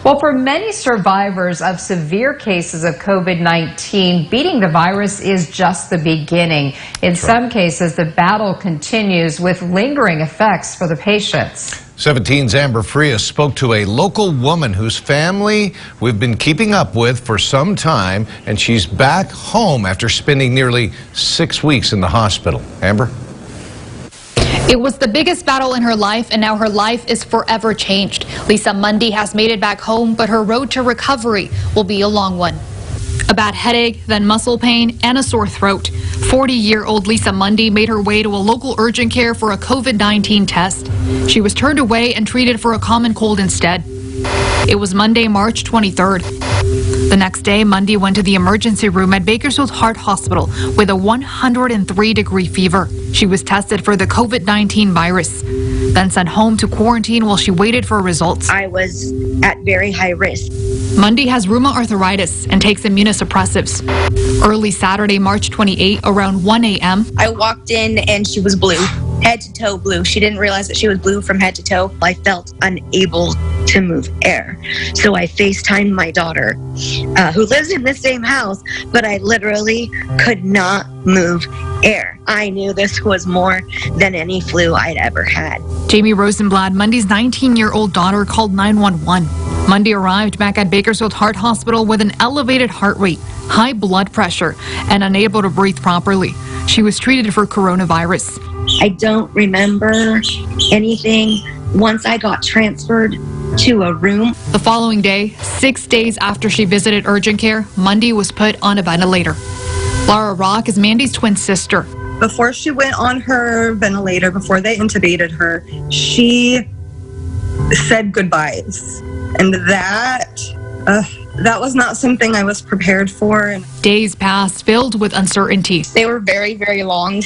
Well, for many survivors of severe cases of COVID-19, beating the virus is just the beginning. In some cases, the battle continues with lingering effects for the patients. 17's Amber Frias spoke to a local woman whose family we've been keeping up with for some time, and she's back home after spending nearly 6 weeks in the hospital. Amber? It was the biggest battle in her life, and now her life is forever changed. Lisa Mundy has made it back home, but her road to recovery will be a long one. A bad headache, then muscle pain, and a sore throat. 40-year-old Lisa Mundy made her way to a local urgent care for a COVID-19 test. She was turned away and treated for a common cold instead. It was Monday, March 23rd. The next day, Mundy went to the emergency room at Bakersfield Heart Hospital with a 103-degree fever. She was tested for the COVID-19 virus, then sent home to quarantine while she waited for results. I was at very high risk. Mundy has rheumatoid arthritis and takes immunosuppressives. Early Saturday, March 28, around 1 a.m. I walked in and she was blue, head to toe blue. She didn't realize that she was blue from head to toe. I felt unable to move air. So I FaceTimed my daughter, who lives in the same house, but I literally could not move air. I knew this was more than any flu I'd ever had. Jamie Rosenblatt, Mundy's 19-year-old daughter, called 911. Mundy arrived back at Bakersfield Heart Hospital with an elevated heart rate, high blood pressure, and unable to breathe properly. She was treated for coronavirus. I don't remember anything once I got transferred to a room. The following day, 6 days after she visited urgent care, Mundy was put on a ventilator. Laura Rock is Mandy's twin sister. Before she went on her ventilator, before they intubated her, she said goodbyes. And that was not something I was prepared for. Days passed filled with uncertainty. They were very, very long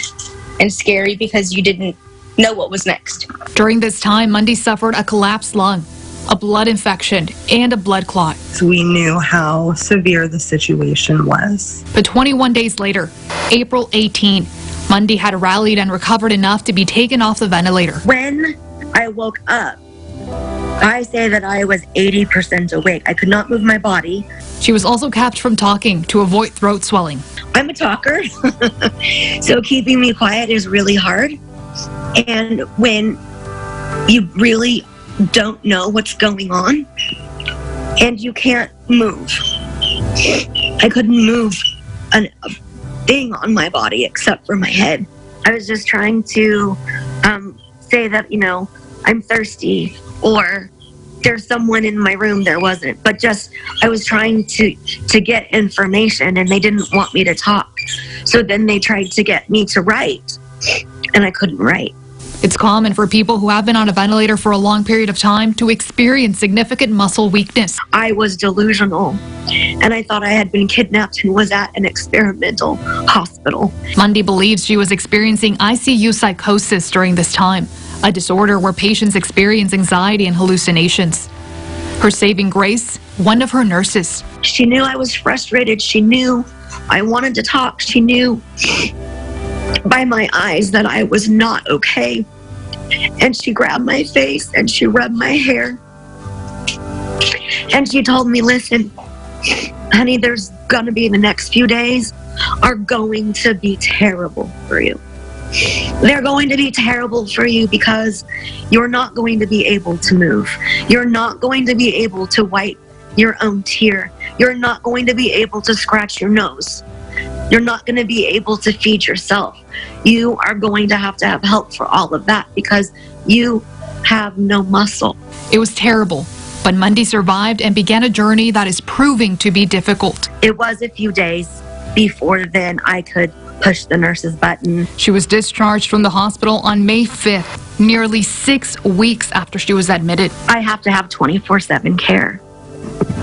and scary because you didn't know what was next. During this time, Mundy suffered a collapsed lung, a blood infection, and a blood clot. So we knew how severe the situation was. But 21 days later, April 18, Mundy had rallied and recovered enough to be taken off the ventilator. When I woke up, I say that I was 80% awake. I could not move my body. She was also kept from talking to avoid throat swelling. I'm a talker, so keeping me quiet is really hard. And when you really don't know what's going on and you can't move, I couldn't move a thing on my body except for my head. I was just trying to say that, you know, I'm thirsty, or there's someone in my room. There wasn't, but just I was trying to get information, and they didn't want me to talk. So then they tried to get me to write, and I couldn't write. It's common for people who have been on a ventilator for a long period of time to experience significant muscle weakness. I was delusional, and I thought I had been kidnapped and was at an experimental hospital. Mundy believes she was experiencing ICU psychosis during this time, a disorder where patients experience anxiety and hallucinations. Her saving grace, one of her nurses. She knew I was frustrated. She knew I wanted to talk. She knew by my eyes that I was not okay. And she grabbed my face and she rubbed my hair. And she told me, listen, honey, there's gonna be the next few days are going to be terrible for you. They're going to be terrible for you because you're not going to be able to move. You're not going to be able to wipe your own tear. You're not going to be able to scratch your nose. You're not going to be able to feed yourself. You are going to have help for all of that because you have no muscle. It was terrible, but Mundy survived and began a journey that is proving to be difficult. It was a few days before then I could push the nurse's button. She was discharged from the hospital on May 5th, nearly 6 weeks after she was admitted. I have to have 24/7 care.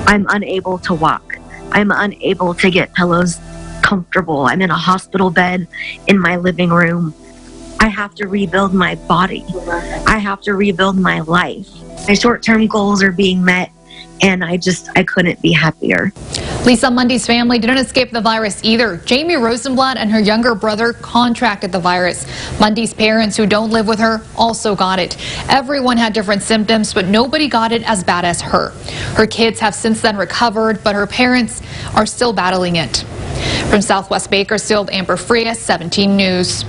I'm unable to walk. I'm unable to get pillows comfortable. I'm in a hospital bed in my living room. I have to rebuild my body. I have to rebuild my life. My short-term goals are being met, and I couldn't be happier. Lisa Mundy's family didn't escape the virus either. Jamie Rosenblatt and her younger brother contracted the virus. Mundy's parents, who don't live with her, also got it. Everyone had different symptoms, but nobody got it as bad as her. Her kids have since then recovered, but her parents are still battling it. From Southwest Bakersfield, Amber Frias, 17 News.